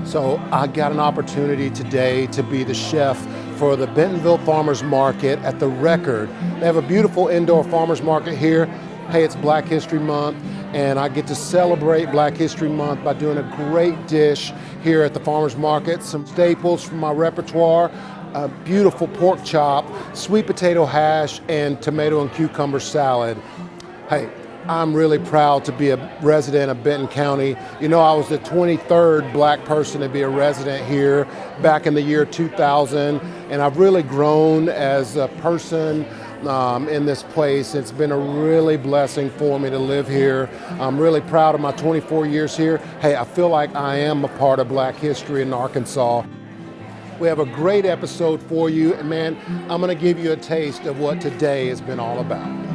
So I got an opportunity today to be the chef for the Bentonville Farmers Market at the Record. They have a beautiful indoor farmers market here. Hey, it's Black History Month, and I get to celebrate Black History Month by doing a great dish here at the farmers market. Some staples from my repertoire, a beautiful pork chop, sweet potato hash, and tomato and cucumber salad. Hey, I'm really proud to be a resident of Benton County. You know, I was the 23rd black person to be a resident here back in the year 2000, and I've really grown as a person in this place. It's been a really blessing for me to live here. I'm really proud of my 24 years here. Hey, I feel like I am a part of Black history in Arkansas. We have a great episode for you, and man, I'm gonna give you a taste of what today has been all about.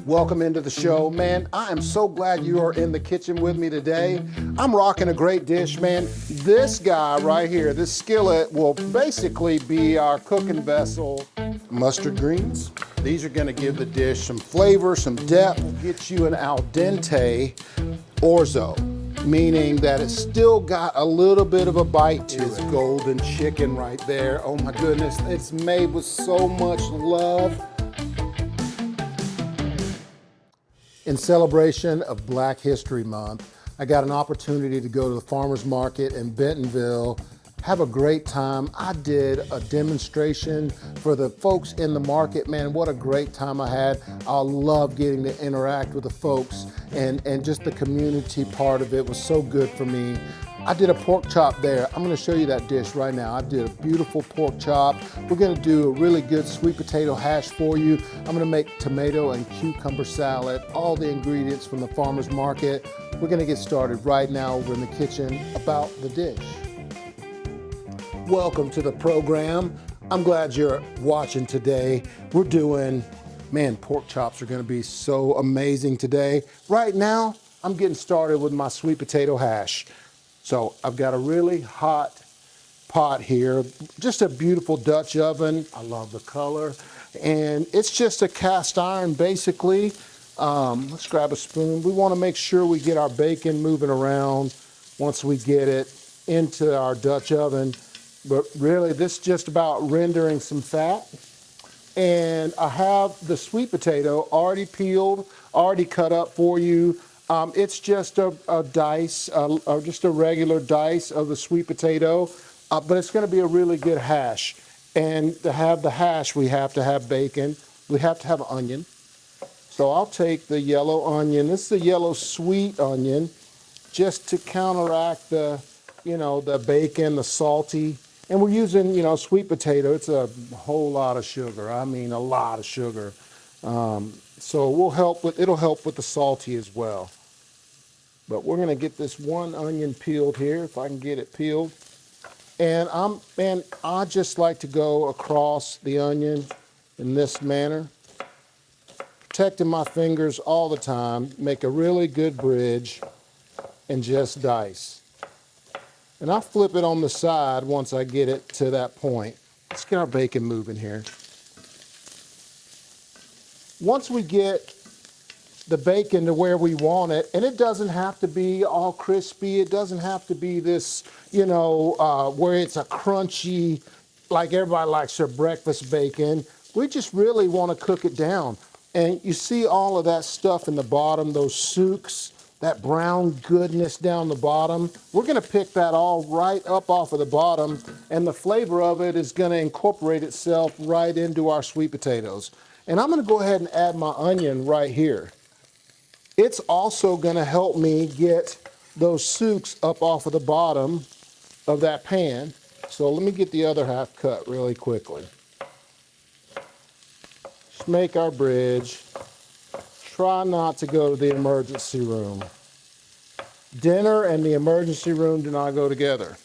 Welcome into the show, man. I am so glad you are in the kitchen with me today. I'm rocking a great dish, man. This guy right here, this skillet, will basically be our cooking vessel. Mustard greens. These are gonna give the dish some flavor, some depth, get you an al dente orzo, meaning that it's still got a little bit of a bite to it. It's golden chicken right there. Oh my goodness, it's made with so much love. In celebration of Black History Month, I got an opportunity to go to the farmers market in Bentonville, have a great time. I did a demonstration for the folks in the market. Man, what a great time I had. I love getting to interact with the folks, and just the community part of it was so good for me. I did a pork chop there. I'm gonna show you that dish right now. I did a beautiful pork chop. We're gonna do a really good sweet potato hash for you. I'm gonna make tomato and cucumber salad, all the ingredients from the farmer's market. We're gonna get started right now over in the kitchen about the dish. Welcome to the program. I'm glad you're watching today. We're doing, man, pork chops are gonna be so amazing today. Right now, I'm getting started with my sweet potato hash. So I've got a really hot pot here, just a beautiful Dutch oven. I love the color. And it's just a cast iron, basically. Let's grab a spoon. We wanna make sure we get our bacon moving around once we get it into our Dutch oven. But really, this is just about rendering some fat. And I have the sweet potato already peeled, already cut up for you. It's just a dice, or just a regular dice of the sweet potato, but it's gonna be a really good hash. And to have the hash, we have to have bacon, we have to have onion. So I'll take the yellow onion, this is a yellow sweet onion, just to counteract the, the bacon, the salty. And we're using, sweet potato, it's a whole lot of sugar, I mean a lot of sugar. So it'll help with the salty as well. But we're gonna get this one onion peeled here, if I can get it peeled. And I just like to go across the onion in this manner, protecting my fingers all the time, make a really good bridge, and just dice. And I'll flip it on the side once I get it to that point. Let's get our bacon moving here. Once we get the bacon to where we want it, and it doesn't have to be all crispy, it doesn't have to be this, where it's a crunchy, like everybody likes their breakfast bacon. We just really want to cook it down. And you see all of that stuff in the bottom, those souks, that brown goodness down the bottom. We're gonna pick that all right up off of the bottom, and the flavor of it is gonna incorporate itself right into our sweet potatoes. And I'm gonna go ahead and add my onion right here. It's also gonna help me get those souks up off of the bottom of that pan. So let me get the other half cut really quickly. Just make our bridge. Try not to go to the emergency room. Dinner and the emergency room do not go together.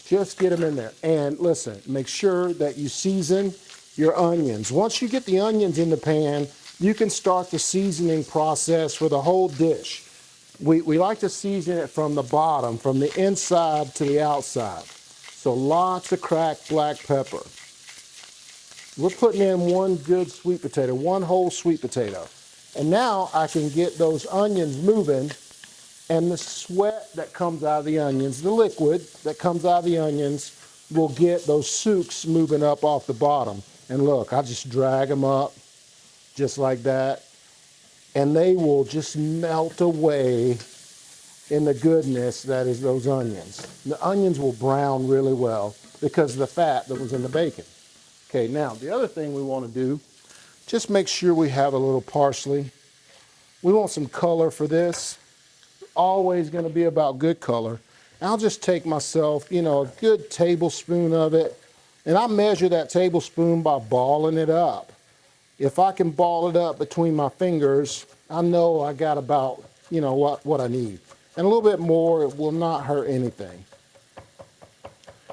Just get them in there. And listen, make sure that you season your onions. Once you get the onions in the pan, you can start the seasoning process for the whole dish. We like to season it from the bottom, from the inside to the outside. So lots of cracked black pepper. We're putting in one good sweet potato, one whole sweet potato. And now I can get those onions moving, and the sweat that comes out of the onions, the liquid that comes out of the onions, will get those soups moving up off the bottom. And look, I just drag them up just like that, and they will just melt away in the goodness that is those onions. The onions will brown really well because of the fat that was in the bacon. Okay, now the other thing we want to do, just make sure we have a little parsley. We want some color for this. Always going to be about good color. I'll just take myself, you know, a good tablespoon of it, and I measure that tablespoon by balling it up. If I can ball it up between my fingers, I know I got about, you know, what I need. And a little bit more, it will not hurt anything.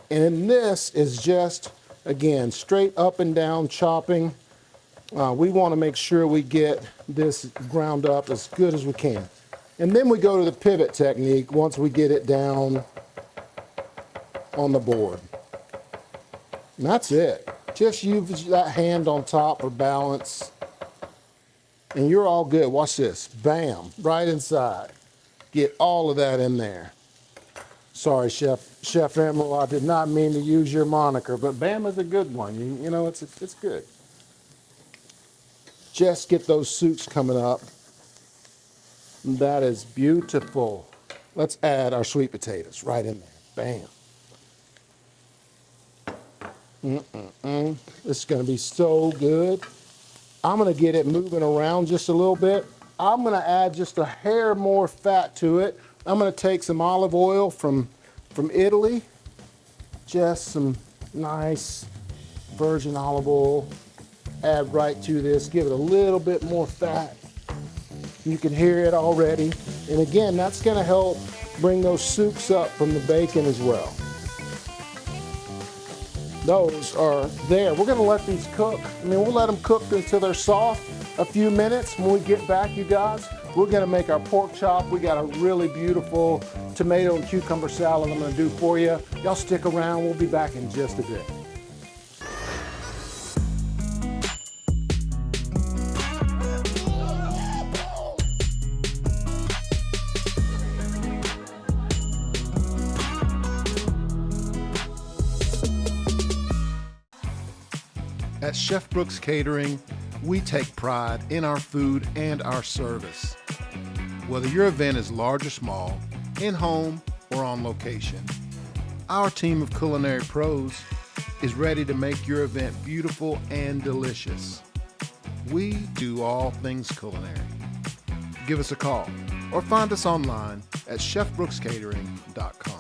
And this is just, again, straight up and down chopping. We want to make sure we get this ground up as good as we can. And then we go to the pivot technique once we get it down on the board. And that's it. Just use that hand on top for balance. And you're all good. Watch this. Bam. Right inside. Get all of that in there. Sorry, Chef Emerald, I did not mean to use your moniker, but Bam is a good one. You know, it's good. Just get those soups coming up. That is beautiful. Let's add our sweet potatoes right in there. Bam. This is going to be so good. I'm going to get it moving around just a little bit. I'm going to add just a hair more fat to it. I'm going to take some olive oil from Italy. Just some nice virgin olive oil. Add right to this. Give it a little bit more fat. You can hear it already. And again, that's going to help bring those soups up from the bacon as well. Those are there. We're going to let these cook. I mean, we'll let them cook until they're soft a few minutes. When we get back, you guys, we're going to make our pork chop. We got a really beautiful tomato and cucumber salad I'm going to do for you. Y'all stick around. We'll be back in just a bit. At Chef Brooks Catering, we take pride in our food and our service. Whether your event is large or small, in-home or on location, our team of culinary pros is ready to make your event beautiful and delicious. We do all things culinary. Give us a call or find us online at chefbrookscatering.com.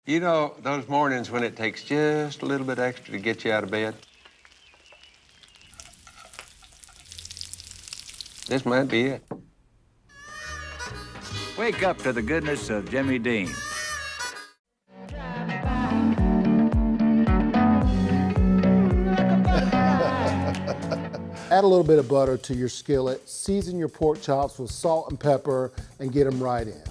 You know, those mornings when it takes just a little bit extra to get you out of bed? This might be it. Wake up to the goodness of Jimmy Dean. Add a little bit of butter to your skillet, season your pork chops with salt and pepper, and get them right in.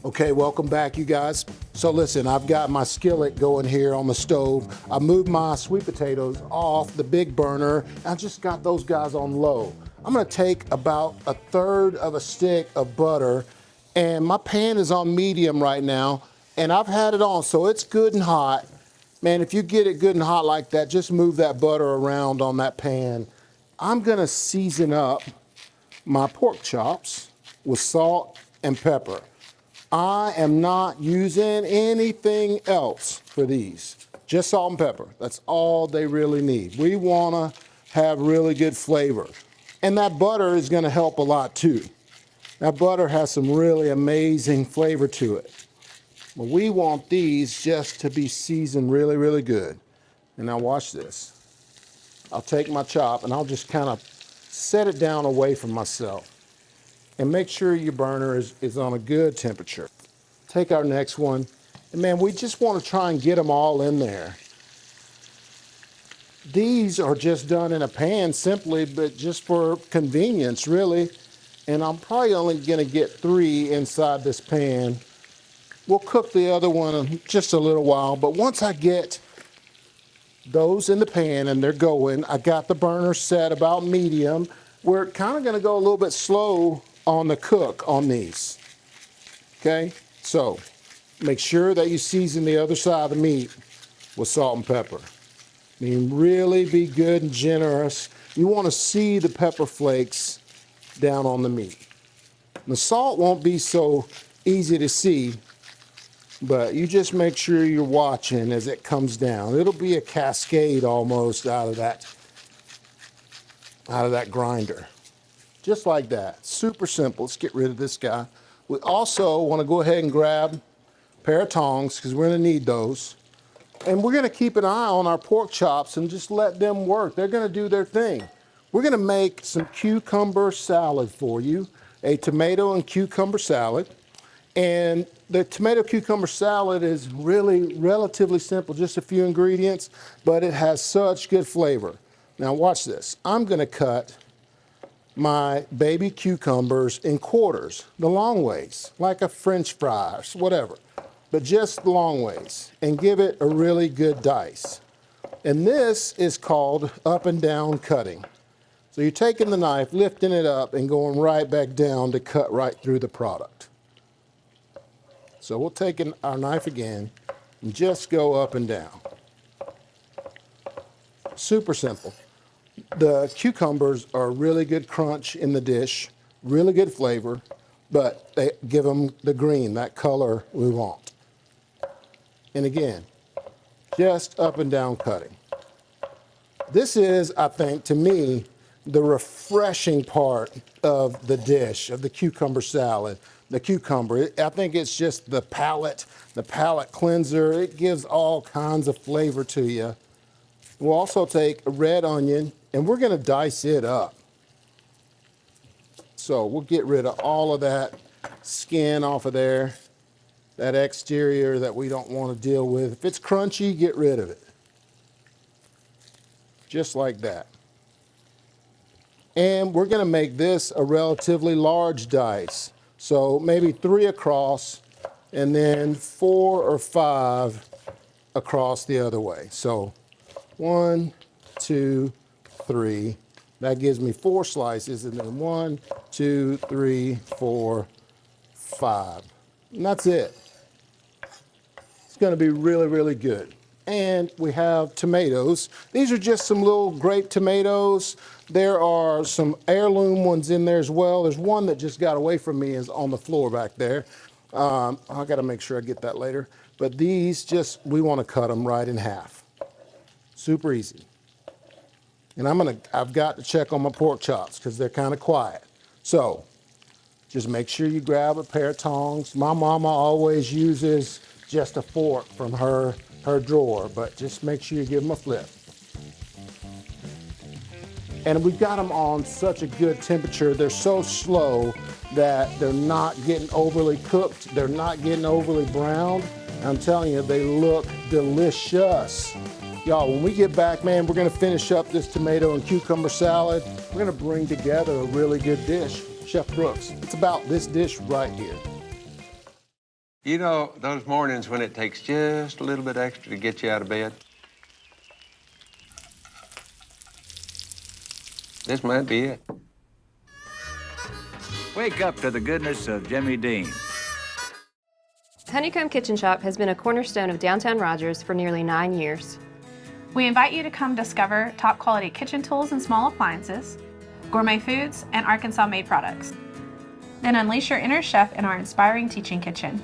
Okay, welcome back, you guys. So listen, I've got my skillet going here on the stove. I moved my sweet potatoes off the big burner. I just got those guys on low. I'm gonna take about 1/3 of a stick of butter, and my pan is on medium right now, and I've had it on, so it's good and hot. Man, if you get it good and hot like that, just move that butter around on that pan. I'm gonna season up my pork chops with salt and pepper. I am not using anything else for these. Just salt and pepper. That's all they really need. We want to have really good flavor. And that butter is going to help a lot too. That butter has some really amazing flavor to it. But we want these just to be seasoned really, really good. And now watch this. I'll take my chop and I'll just kind of set it down away from myself. And make sure your burner is on a good temperature. Take our next one. And man, we just want to try and get them all in there. These are just done in a pan simply, but just for convenience, really. And I'm probably only going to get 3 inside this pan. We'll cook the other one in just a little while, but once I get those in the pan and they're going, I got the burner set about medium. We're kind of going to go a little bit slow on the cook on these. Okay, so make sure that you season the other side of the meat with salt and pepper. I mean, really be good and generous. You want to see the pepper flakes down on the meat. The salt won't be so easy to see, but you just make sure you're watching as it comes down. It'll be a cascade almost out of that grinder. Just like that. Super simple. Let's get rid of this guy. We also want to go ahead and grab a pair of tongs because we're going to need those. And we're going to keep an eye on our pork chops and just let them work. They're going to do their thing. We're going to make some cucumber salad for you, a tomato and cucumber salad. And the tomato cucumber salad is really relatively simple, just a few ingredients, but it has such good flavor. Now watch this. I'm going to cut my baby cucumbers in quarters, the long ways, like a French fries, whatever, but just the long ways, and give it a really good dice. And this is called up and down cutting. So you're taking the knife, lifting it up, and going right back down to cut right through the product. So we'll take our knife again and just go up and down. Super simple. The cucumbers are a really good crunch in the dish, really good flavor, but they give them the green, that color we want. And again, just up and down cutting. This is, I think, to me, the refreshing part of the dish, of the cucumber salad. The cucumber, I think it's just the palate cleanser. It gives all kinds of flavor to you. We'll also take a red onion and we're going to dice it up. So we'll get rid of all of that skin off of there, that exterior that we don't want to deal with. If it's crunchy, get rid of it. Just like that. And we're going to make this a relatively large dice. So maybe 3 across and then 4 or 5 across the other way. So 1, 2, 3. That gives me 4 slices, and then 1, 2, 3, 4, 5. And that's it. It's going to be really, really good. And we have tomatoes. These are just some little grape tomatoes. There are some heirloom ones in there as well. There's one that just got away from me, is on the floor back there. I got to make sure I get that later. But these we want to cut them right in half. Super easy. And I've got to check on my pork chops because they're kind of quiet. So just make sure you grab a pair of tongs. My mama always uses just a fork from her drawer, but just make sure you give them a flip. And we've got them on such a good temperature. They're so slow that they're not getting overly cooked. They're not getting overly browned. I'm telling you, they look delicious. Y'all, when we get back, man, we're gonna finish up this tomato and cucumber salad. We're gonna bring together a really good dish. Chef Brooks, it's about this dish right here. You know, those mornings when it takes just a little bit extra to get you out of bed? This might be it. Wake up to the goodness of Jimmy Dean. Honeycomb Kitchen Shop has been a cornerstone of downtown Rogers for nearly 9 years. We invite you to come discover top quality kitchen tools and small appliances. gourmet foods, and Arkansas-made products. Then unleash your inner chef in our inspiring teaching kitchen,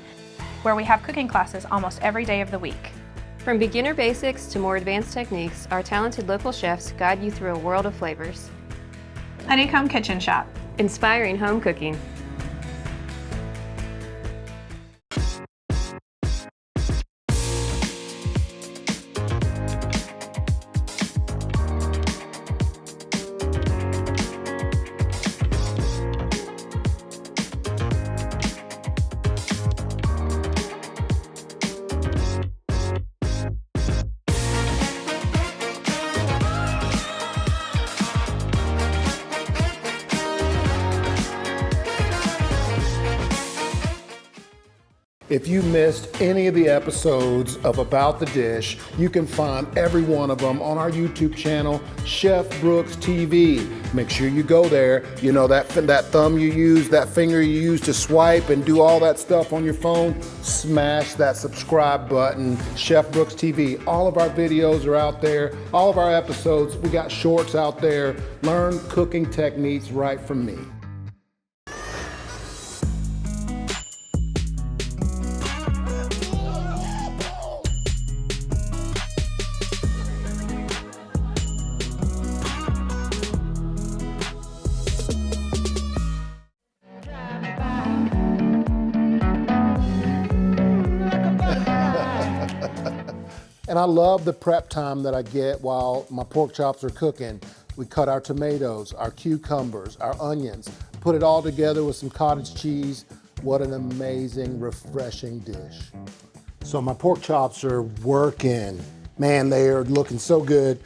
where we have cooking classes almost every day of the week. From beginner basics to more advanced techniques, our talented local chefs guide you through a world of flavors. Honeycomb Kitchen Shop. Inspiring home cooking. If you missed any of the episodes of About the Dish, you can find every one of them on our YouTube channel, Chef Brooks TV. Make sure you go there. You know, that thumb you use, that finger you use to swipe and do all that stuff on your phone, smash that subscribe button, Chef Brooks TV. All of our videos are out there, all of our episodes. We got shorts out there. Learn cooking techniques right from me. And I love the prep time that I get while my pork chops are cooking. We cut our tomatoes, our cucumbers, our onions, put it all together with some cottage cheese. What an amazing, refreshing dish. So my pork chops are working. Man, they are looking so good.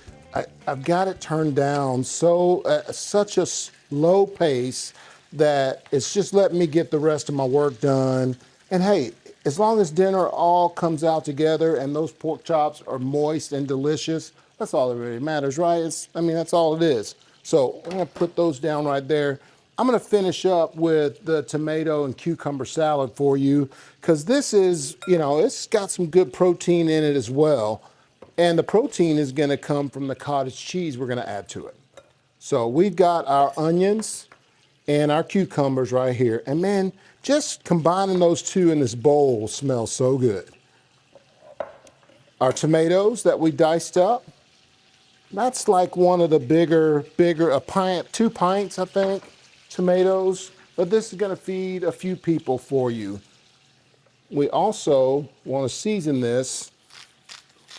I've got it turned down such a slow pace that it's just letting me get the rest of my work done. And hey, as long as dinner all comes out together and those pork chops are moist and delicious, that's all that really matters, right? That's all it is. So I'm gonna put those down right there. I'm gonna finish up with the tomato and cucumber salad for you, because this is, it's got some good protein in it as well. And the protein is gonna come from the cottage cheese we're gonna add to it. So we've got our onions and our cucumbers right here. And man, just combining those two in this bowl smells so good. Our tomatoes that we diced up, that's like one of the bigger, a pint, 2 pints, I think, tomatoes. But this is gonna feed a few people for you. We also wanna season this,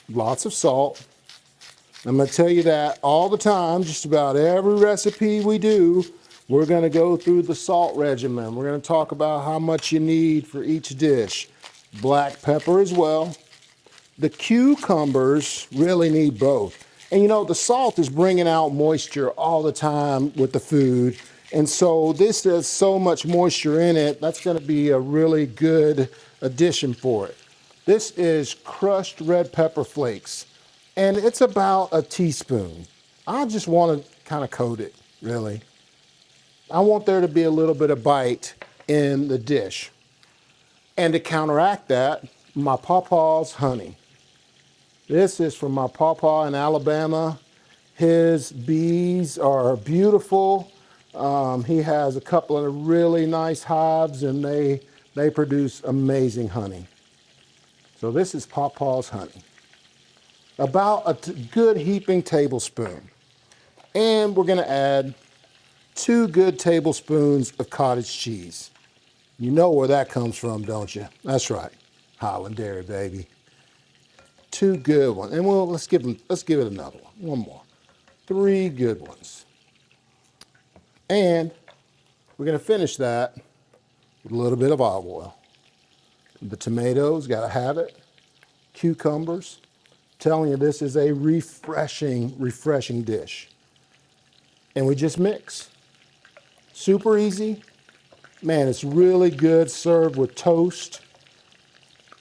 lots of salt. I'm gonna tell you that all the time, just about every recipe we do, we're gonna go through the salt regimen. We're gonna talk about how much you need for each dish. Black pepper as well. The cucumbers really need both. And the salt is bringing out moisture all the time with the food. And so this has so much moisture in it, that's gonna be a really good addition for it. This is crushed red pepper flakes. And it's about a teaspoon. I just wanna kind of coat it, really. I want there to be a little bit of bite in the dish. And to counteract that, my pawpaw's honey. This is from my pawpaw in Alabama. His bees are beautiful. He has a couple of really nice hives and they produce amazing honey. So this is pawpaw's honey. About a good heaping tablespoon. And we're gonna add 2 good tablespoons of cottage cheese. You know where that comes from, don't you? That's right, Hiland Dairy, baby. 2 good ones, and let's give it another one more. 3 good ones. And we're gonna finish that with a little bit of olive oil. The tomatoes, gotta have it. Cucumbers. Telling you, this is a refreshing dish. And we just mix. Super easy. Man, it's really good served with toast.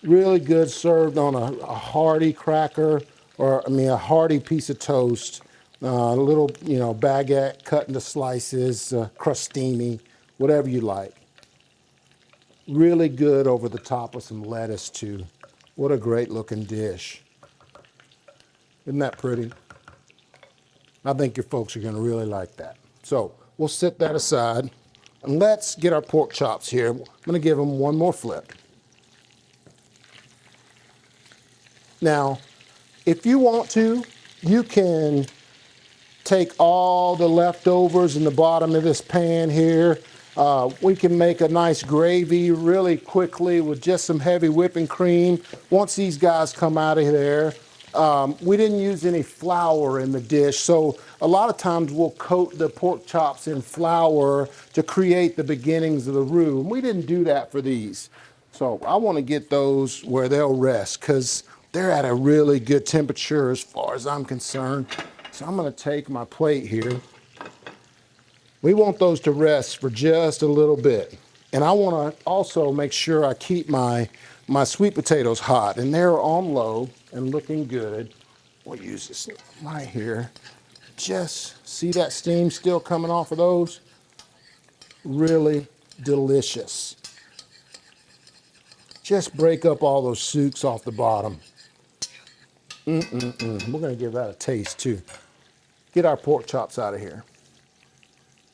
Really good served on a hearty cracker, or a hearty piece of toast. A little, baguette cut into slices, crostini, whatever you like. Really good over the top with some lettuce too. What a great looking dish. Isn't that pretty? I think your folks are gonna really like that. So we'll set that aside. And let's get our pork chops here. I'm gonna give them one more flip. Now, if you want to, you can take all the leftovers in the bottom of this pan here. We can make a nice gravy really quickly with just some heavy whipping cream. Once these guys come out of there, we didn't use any flour in the dish, so a lot of times we'll coat the pork chops in flour to create the beginnings of the roux. And we didn't do that for these. So I want to get those where they'll rest because they're at a really good temperature as far as I'm concerned. So I'm going to take my plate here. We want those to rest for just a little bit. And I want to also make sure I keep my sweet potatoes hot, and they're on low and looking good. We'll use this right here. Just see that steam still coming off of those? Really delicious. Just break up all those sooks off the bottom. We're gonna give that a taste too. Get our pork chops out of here.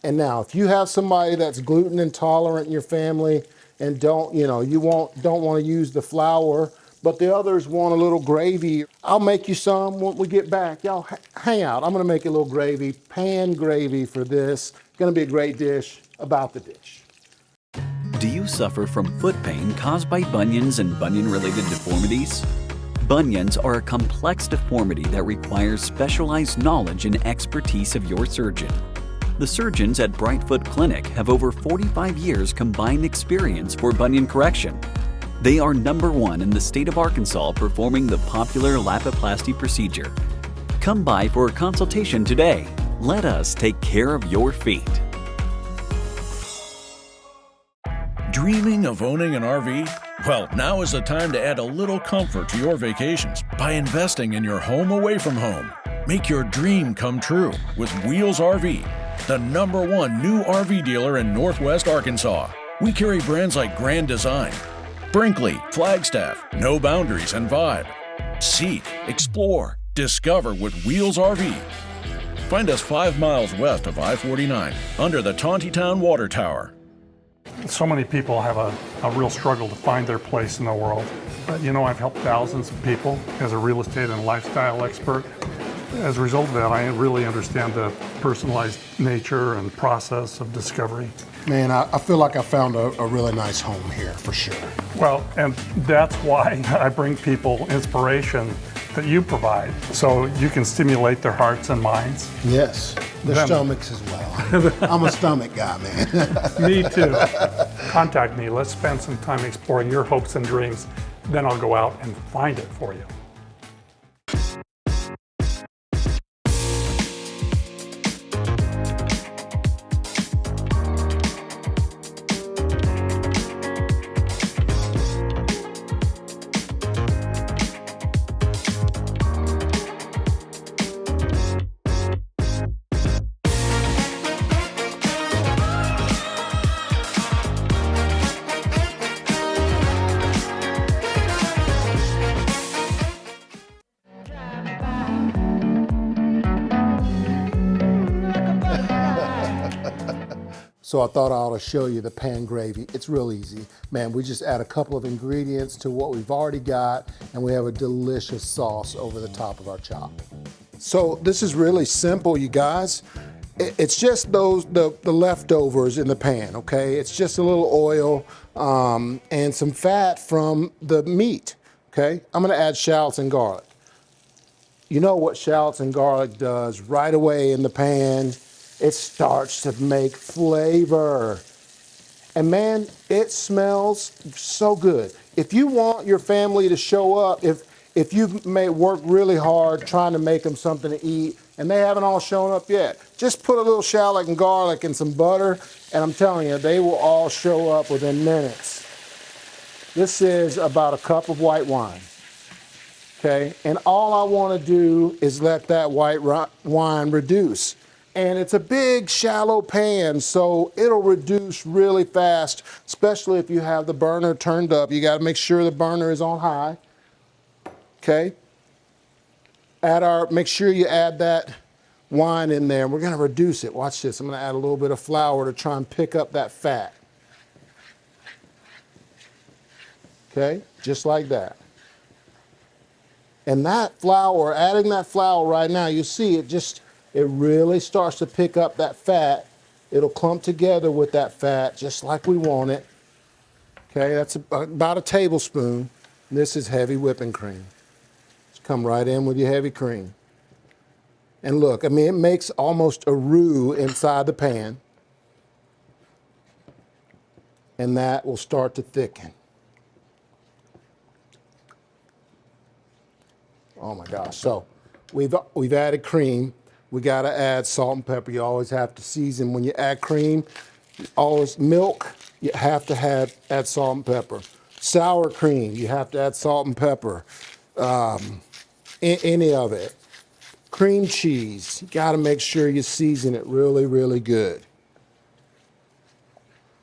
And now, if you have somebody that's gluten intolerant in your family and don't want to use the flour, but the others want a little gravy, I'll make you some when we get back. Y'all hang out. I'm gonna make a little gravy, pan gravy for this. It's gonna be a great dish about the dish. Do you suffer from foot pain caused by bunions and bunion-related deformities? Bunions are a complex deformity that requires specialized knowledge and expertise of your surgeon. The surgeons at Brightfoot Clinic have over 45 years combined experience for bunion correction. They are #1 in the state of Arkansas performing the popular Lapiplasty procedure. Come by for a consultation today. Let us take care of your feet. Dreaming of owning an RV? Well, now is the time to add a little comfort to your vacations by investing in your home away from home. Make your dream come true with Wheels RV, the #1 new RV dealer in Northwest Arkansas. We carry brands like Grand Design, Brinkley, Flagstaff, No Boundaries, and Vibe. Seek, explore, discover with Wheels RV. Find us 5 miles west of I-49 under the Tontitown Water Tower. So many people have a real struggle to find their place in the world. But I've helped thousands of people as a real estate and lifestyle expert. As a result of that, I really understand the personalized nature and process of discovery. Man, I feel like I found a really nice home here for sure. Well, and that's why I bring people inspiration that you provide, so you can stimulate their hearts and minds. Yes, their stomachs as well. I'm a stomach guy, man. Me too. Contact me. Let's spend some time exploring your hopes and dreams. Then I'll go out and find it for you. So I thought I ought to show you the pan gravy. It's real easy. Man, we just add a couple of ingredients to what we've already got, and we have a delicious sauce over the top of our chop. So this is really simple, you guys. It's just the leftovers in the pan, okay? It's just a little oil and some fat from the meat, okay? I'm gonna add shallots and garlic. You know what shallots and garlic does right away in the pan? It starts to make flavor. And man, it smells so good. If you want your family to show up, if you've worked really hard trying to make them something to eat and they haven't all shown up yet, just put a little shallot and garlic and some butter, and I'm telling you, they will all show up within minutes. This is about a cup of white wine, okay? And all I want to do is let that white wine reduce. And it's a big, shallow pan, so it'll reduce really fast, especially if you have the burner turned up. You gotta make sure the burner is on high, okay? Make sure you add that wine in there. We're gonna reduce it. Watch this. I'm gonna add a little bit of flour to try and pick up that fat. Okay, just like that. And that flour, adding that flour right now, you see it really starts to pick up that fat. It'll clump together with that fat just like we want it. Okay, that's about a tablespoon. This is heavy whipping cream. Just come right in with your heavy cream. And look, I mean, it makes almost a roux inside the pan. And that will start to thicken. Oh my gosh, so we've added cream. We gotta add salt and pepper. You always have to season. When you add cream, always milk, you have to add salt and pepper. Sour cream, you have to add salt and pepper. Any of it. Cream cheese, you gotta make sure you season it really, really good.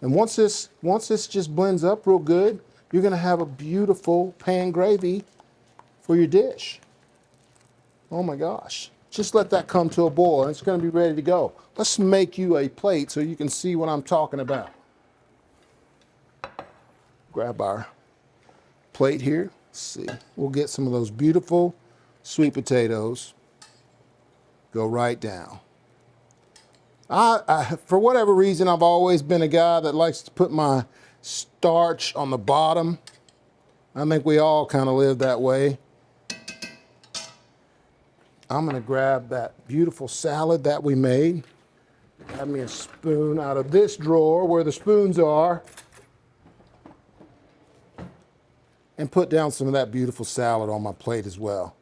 And once this just blends up real good, you're gonna have a beautiful pan gravy for your dish. Oh my gosh. Just let that come to a boil and it's gonna be ready to go. Let's make you a plate so you can see what I'm talking about. Grab our plate here. Let's see. We'll get some of those beautiful sweet potatoes. Go right down. For whatever reason, I've always been a guy that likes to put my starch on the bottom. I think we all kind of live that way. I'm gonna grab that beautiful salad that we made. Grab me a spoon out of this drawer where the spoons are. And put down some of that beautiful salad on my plate as well.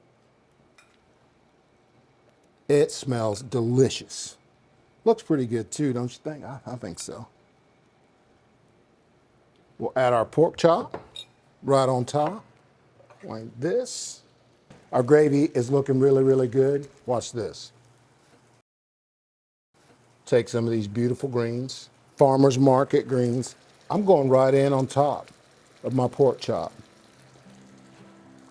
It smells delicious. Looks pretty good too, don't you think? I think so. We'll add our pork chop right on top, like this. Our gravy is looking really, really good. Watch this. Take some of these beautiful greens, Farmers Market greens. I'm going right in on top of my pork chop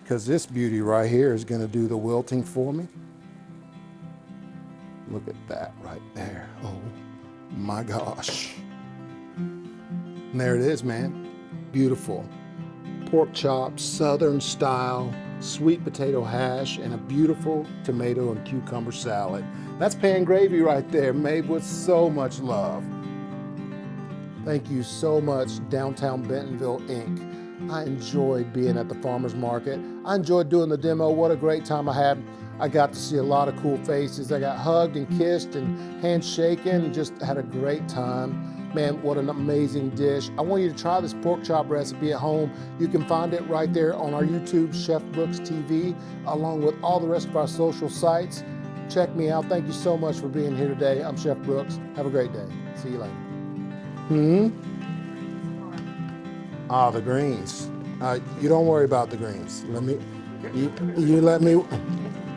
because this beauty right here is gonna do the wilting for me. Look at that right there. Oh my gosh. And there it is, man. Beautiful. Pork chop, Southern style, sweet potato hash, and a beautiful tomato and cucumber salad. That's pan gravy right there, made with so much love. Thank you so much, Downtown Bentonville Inc. I enjoyed being at the farmer's market. I enjoyed doing the demo. What a great time I had. I got to see a lot of cool faces. I got hugged and kissed and handshaken, just had a great time. Man, what an amazing dish. I want you to try this pork chop recipe at home. You can find it right there on our YouTube, Chef Brooks TV, along with all the rest of our social sites. Check me out. Thank you so much for being here today. I'm Chef Brooks. Have a great day. See you later. The greens. You don't worry about the greens.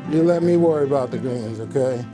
You let me worry about the greens, okay?